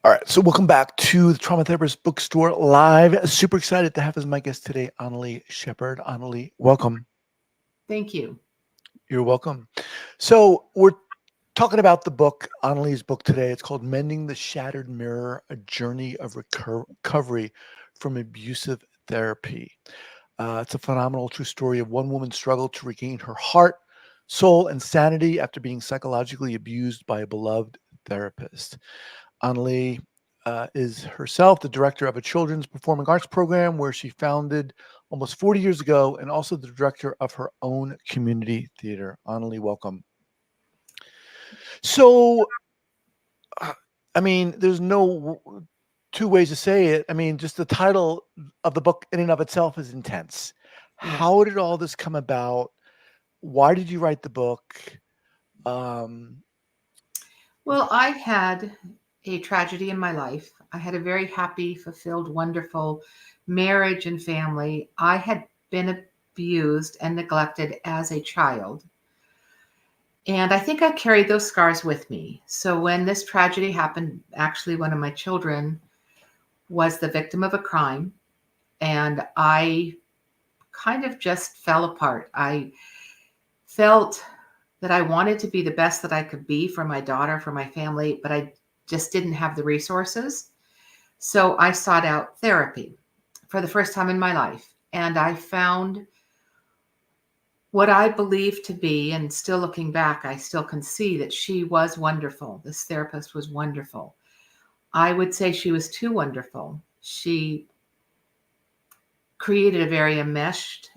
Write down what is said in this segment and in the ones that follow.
All right, so welcome back to the Trauma Therapist Bookstore Live. Super excited to have as my guest today, Analie Shepherd. Analie, welcome. Thank you. You're welcome. So we're talking about the book, Analie's book today. It's called Mending the Shattered Mirror, A Journey of Recovery from Abusive Therapy. It's a phenomenal true story of one woman's struggle to regain her heart, soul, and sanity after being psychologically abused by a beloved therapist. Analie is herself the director of a children's performing arts program where she founded almost 40 years ago, and also the director of her own community theater. Analie, welcome. So, uh, I mean, there's no two ways to say it. I mean, just the title of the book in and of itself is intense. Yes. How did all this come about? Why did you write the book? Um, Well, I had a tragedy in my life. I had a very happy, fulfilled, wonderful marriage and family. I had been abused and neglected as a child. And I think I carried those scars with me. So when this tragedy happened, actually, one of my children was the victim of a crime. And I kind of just fell apart. I felt that I wanted to be the best that I could be for my daughter, for my family, but I just didn't have the resources. So I sought out therapy for the first time in my life. And I found what I believe to be, and still looking back, I still can see that she was wonderful. This therapist was wonderful. I would say she was too wonderful. She created a very enmeshed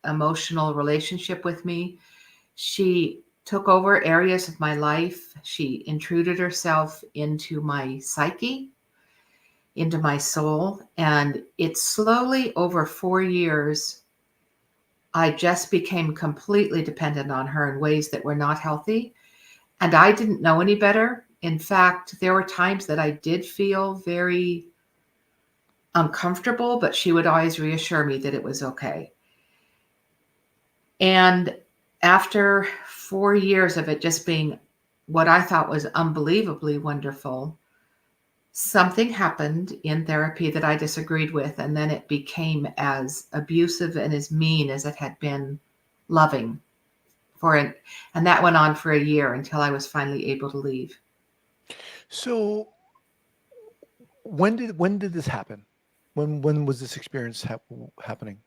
emotional relationship with me. She took over areas of my life. She intruded herself into my psyche, into my soul. And it slowly, over 4 years, I just became completely dependent on her in ways that were not healthy. And I didn't know any better. In fact, there were times that I did feel very uncomfortable, but she would always reassure me that it was okay. And after 4 years of it just being what I thought was unbelievably wonderful, something happened in therapy that I disagreed with. And then it became as abusive and as mean as it had been loving for it. And that went on for a year until I was finally able to leave. so when did this happen? When was this experience happening?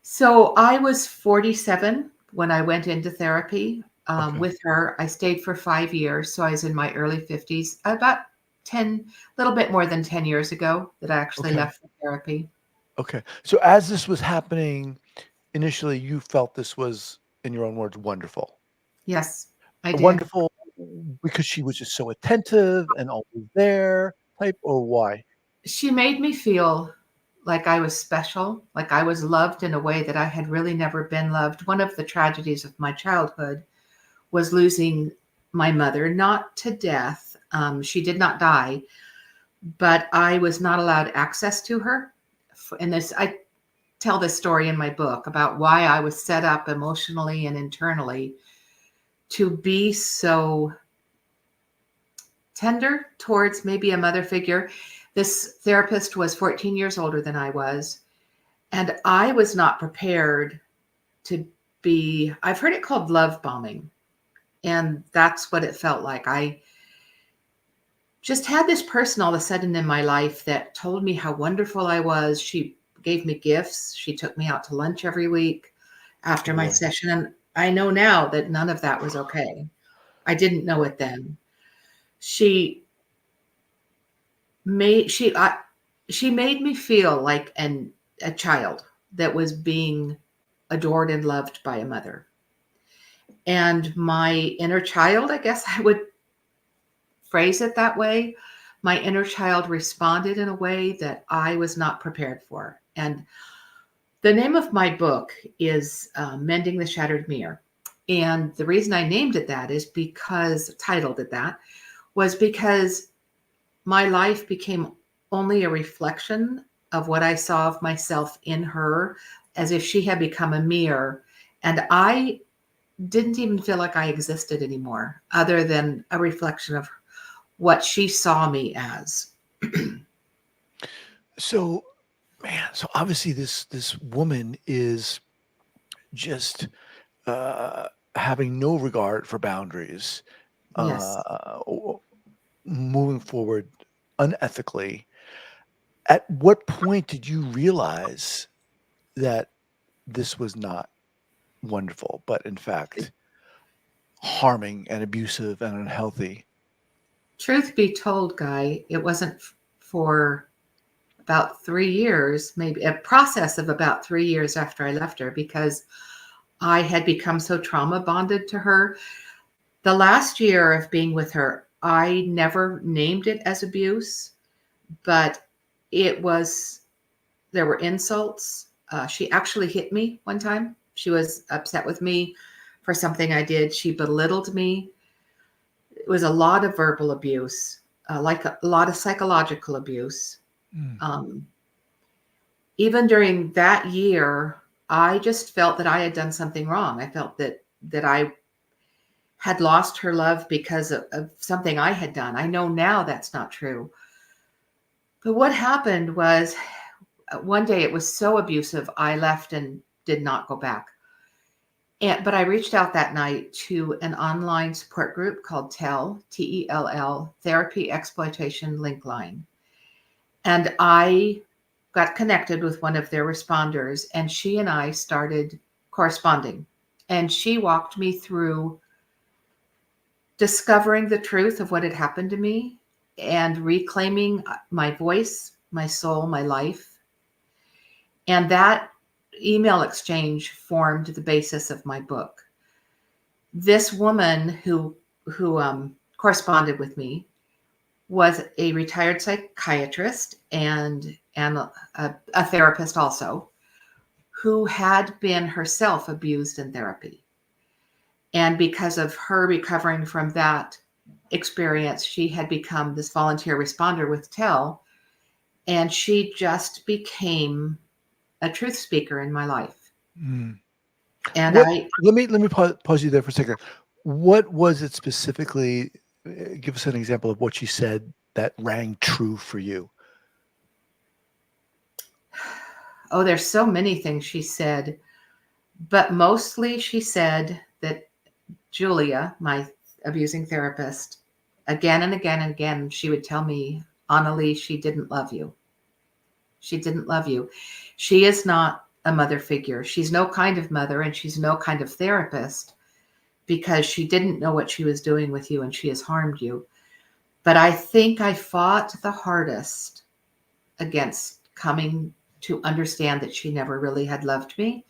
So I was 47 when I went into therapy Okay. with her. I stayed for 5 years. So I was in my early 50s, about 10, a little bit more than 10 years ago that I actually Okay. left for therapy. Okay. So as this was happening, initially you felt this was, in your own words, wonderful. Yes, I did. Wonderful because she was just so attentive and always there type, or why? She made me feel like I was special, like I was loved in a way that I had really never been loved. One of the tragedies of my childhood was losing my mother, not to death. She did not die, but I was not allowed access to her. And this, I tell this story in my book about why I was set up emotionally and internally to be so tender towards maybe a mother figure. This therapist was 14 years older than I was, and I was not prepared to be, I've heard it called love bombing, and that's what it felt like. I just had this person all of a sudden in my life that told me how wonderful I was. She gave me gifts. She took me out to lunch every week Oh after my boy. session. And I know now that none of that was okay. I didn't know it then. She made she I, she made me feel like a child that was being adored and loved by a mother. And my inner child, I guess I would phrase it that way, my inner child responded in a way that I was not prepared for. And the name of my book is Mending the Shattered Mirror. And the reason I named it that is because, titled it that, was because my life became only a reflection of what I saw of myself in her, as if she had become a mirror. And I didn't even feel like I existed anymore, other than a reflection of what she saw me as. So, man, so obviously this woman is just uh, having no regard for boundaries, Yes. moving forward unethically. At what point did you realize that this was not wonderful, but in fact harming and abusive and unhealthy? Truth be told, Guy, it wasn't for about 3 years, maybe a process of about 3 years after I left her, because I had become so trauma bonded to her. The last year of being with her, I never named it as abuse, but it was, there were insults. She actually hit me one time. She was upset with me for something I did. She belittled me. It was a lot of verbal abuse, like a lot of psychological abuse. Mm, Um, Even during that year, I just felt that I had done something wrong. I felt that I had lost her love because of something I had done. I know now that's not true. But what happened was one day it was so abusive, I left and did not go back. But I reached out that night to an online support group called TELL, Therapy Exploitation Link Line. And I got connected with one of their responders, and she and I started corresponding. And she walked me through discovering the truth of what had happened to me and reclaiming my voice, my soul, my life. And that email exchange formed the basis of my book. This woman who corresponded with me was a retired psychiatrist and a therapist also, who had been herself abused in therapy. And because of her recovering from that experience, she had become this volunteer responder with TELL, and she just became a truth speaker in my life. mm. And What I, let me pause you there for a second. What was it specifically? Give us an example of what she said that rang true for you. oh, there's so many things she said, but mostly she said that Julia, my abusing therapist, again and again and again, she would tell me, Analie, she didn't love you. She didn't love you. She is not a mother figure. She's no kind of mother and she's no kind of therapist because she didn't know what she was doing with you and she has harmed you. But I think I fought the hardest against coming to understand that she never really had loved me,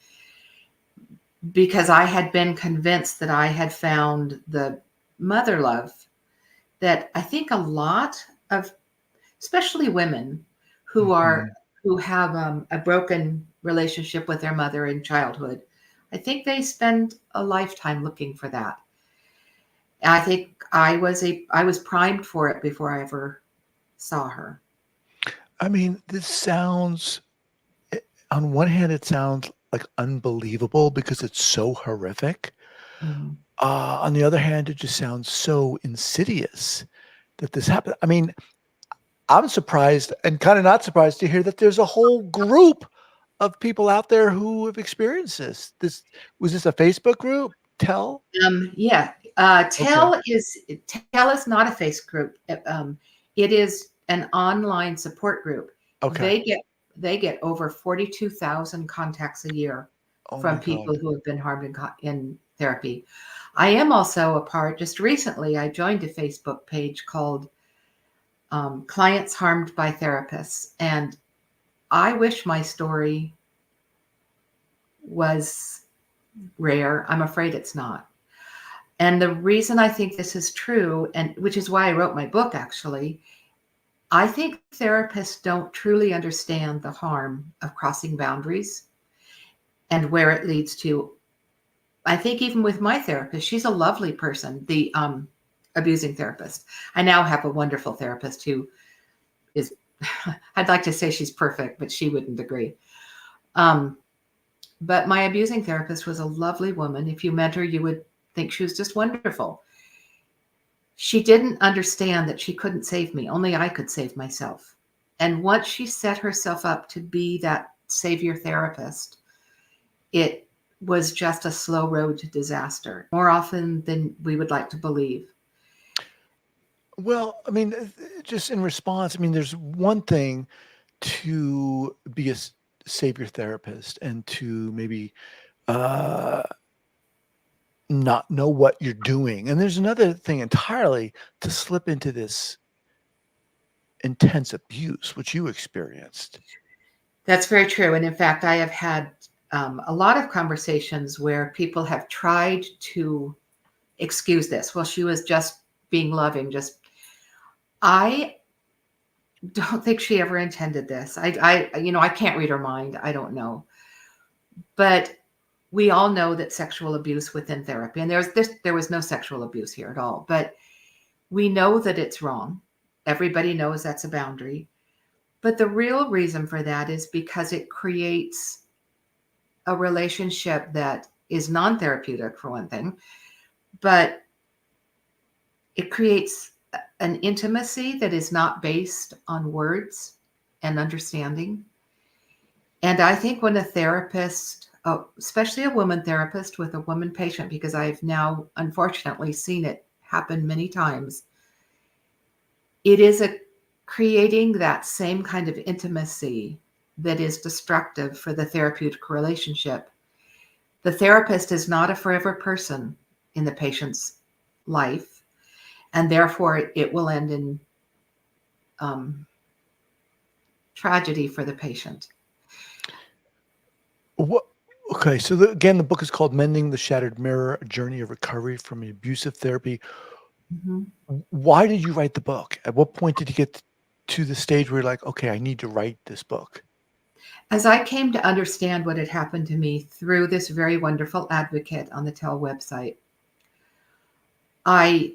because I had been convinced that I had found the mother love that I think a lot of, especially women who are Mhm. who have a broken relationship with their mother in childhood, I think they spend a lifetime looking for that. I think I was primed for it before I ever saw her. I mean, this sounds on one hand, it sounds like unbelievable because it's so horrific. Mhm. On the other hand, it just sounds so insidious that this happened. I mean, I'm surprised and kind of not surprised to hear that there's a whole group of people out there who have experienced this. This was this a Facebook group? Tell? Yeah, Okay. Tell is not a face group. It is an online support group. Okay. They get they get over 42,000 contacts a year Oh from my people God. who have been harmed in therapy. I am also a part. Just recently, I joined a Facebook page called "Clients Harmed by Therapists," and I wish my story was rare. I'm afraid it's not. And the reason I think this is true, and which is why I wrote my book actually, I think therapists don't truly understand the harm of crossing boundaries and where it leads to. I think even with my therapist, she's a lovely person, the abusing therapist. I now have a wonderful therapist who is, I'd like to say she's perfect, but she wouldn't agree. Um, but my abusing therapist was a lovely woman. If you met her, you would think she was just wonderful. She didn't understand that she couldn't save me. Only I could save myself. And once she set herself up to be that savior therapist, it was just a slow road to disaster, more often than we would like to believe. Well, I mean, just in response, I mean, there's one thing to be a savior therapist and to maybe uh, not know what you're doing. And there's another thing entirely to slip into this intense abuse, which you experienced. That's very true. And in fact, I have had a lot of conversations where people have tried to excuse this. Well, she was just being loving. Just, I don't think she ever intended this. I can't read her mind. I don't know. But we all know that sexual abuse within therapy, and there was no sexual abuse here at all, but we know that it's wrong. Everybody knows that's a boundary. But the real reason for that is because it creates a relationship that is non-therapeutic, for one thing, but it creates an intimacy that is not based on words and understanding. And I think when a therapist, especially a woman therapist with a woman patient, because I've now unfortunately seen it happen many times, it is creating that same kind of intimacy that is destructive for the therapeutic relationship. The therapist is not a forever person in the patient's life, and therefore it will end in tragedy for the patient. What? Okay, so again, the book is called "Mending the Shattered Mirror: A Journey of Recovery from Abusive Therapy." Mm-hmm. Why did you write the book? At what point did you get to the stage where you're like, okay, I need to write this book? As I came to understand what had happened to me through this very wonderful advocate on the TELL website, I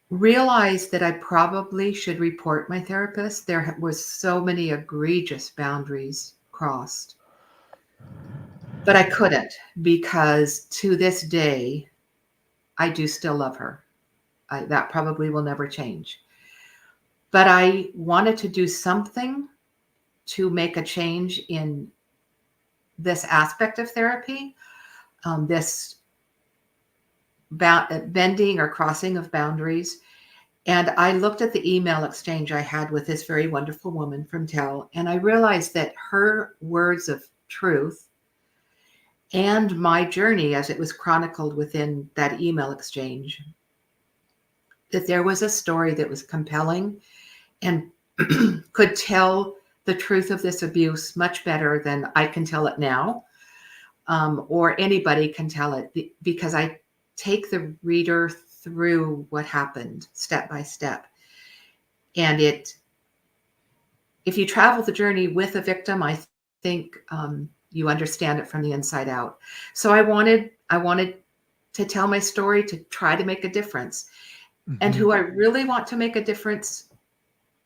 realized that I probably should report my therapist. There was so many egregious boundaries crossed, but I couldn't, because to this day, I do still love her. That probably will never change. But I wanted to do something to make a change in this aspect of therapy, this bending or crossing of boundaries. And I looked at the email exchange I had with this very wonderful woman from TELL, and I realized that her words of truth and my journey as it was chronicled within that email exchange, that there was a story that was compelling and could tell the truth of this abuse much better than I can tell it now, or anybody can tell it, because I take the reader through what happened step by step. And if you travel the journey with a victim, I think you understand it from the inside out. So I wanted to tell my story, to try to make a difference. Mm-hmm. And who I really want to make a difference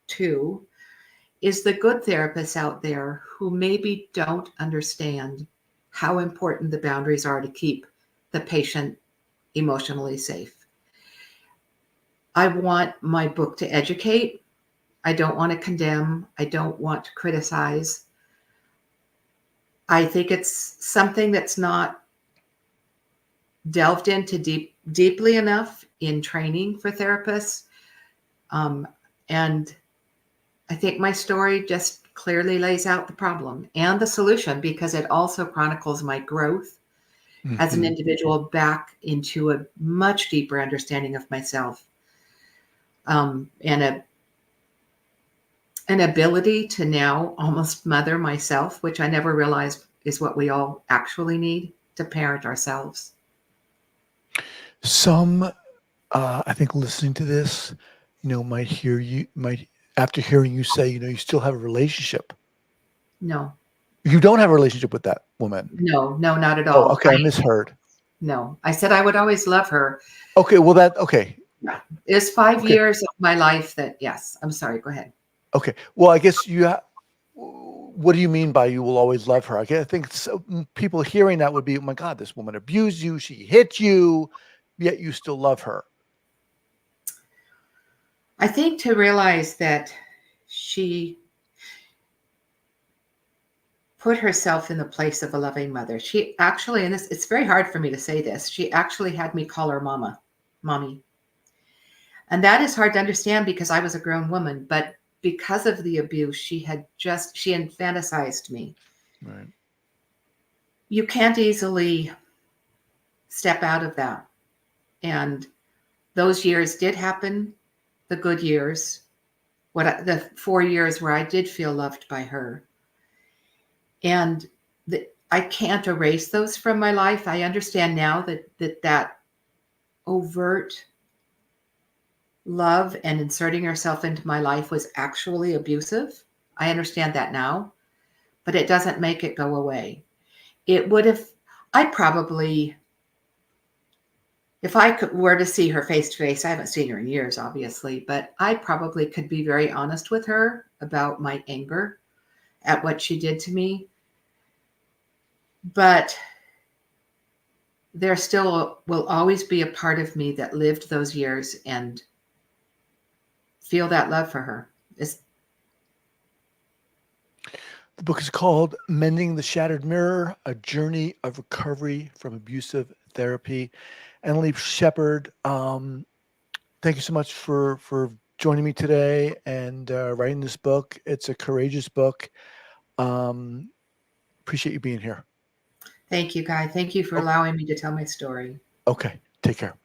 to is the good therapists out there who maybe don't understand how important the boundaries are to keep the patient emotionally safe. I want my book to educate. I don't want to condemn. I don't want to criticize. I think it's something that's not delved into deeply enough in training for therapists. And I think my story just clearly lays out the problem and the solution, because it also chronicles my growth as an individual back into a much deeper understanding of myself, and an ability to now almost mother myself, which I never realized is what we all actually need to parent ourselves. Some, I think, listening to this, might after hearing you say, you still have a relationship. No, You don't have a relationship with that woman. no, not at Oh, all. okay, I misheard. No, I said I would always love her. Okay, well okay. Yeah. It's 5 Okay. years of my life that, yes, I'm sorry, go ahead. Okay, well, I guess what do you mean by you will always love her? I think people hearing that would be, oh my God, this woman abused you, she hit you, yet you still love her. I think to realize that she put herself in the place of a loving mother. She actually, and this, it's very hard for me to say this, she actually had me call her mama, mommy. And that is hard to understand because I was a grown woman, but because of the abuse, she infantilized me. Right. You can't easily step out of that. And those years did happen, the good years, the 4 years where I did feel loved by her. And I can't erase those from my life. I understand now that overt love and inserting herself into my life was actually abusive. I understand that now, but it doesn't make it go away. It would have, I probably, if were to see her face to face, I haven't seen her in years, obviously, but I probably could be very honest with her about my anger at what she did to me. But there still will always be a part of me that lived those years and feel that love for her. The book is called Mending the Shattered Mirror, A Journey of Recovery from Abusive Therapy. Analie Shepherd, thank you so much for joining me today and writing this book. It's a courageous book. Appreciate you being here. Thank you, Guy. Thank you for allowing me to tell my story. Okay, take care.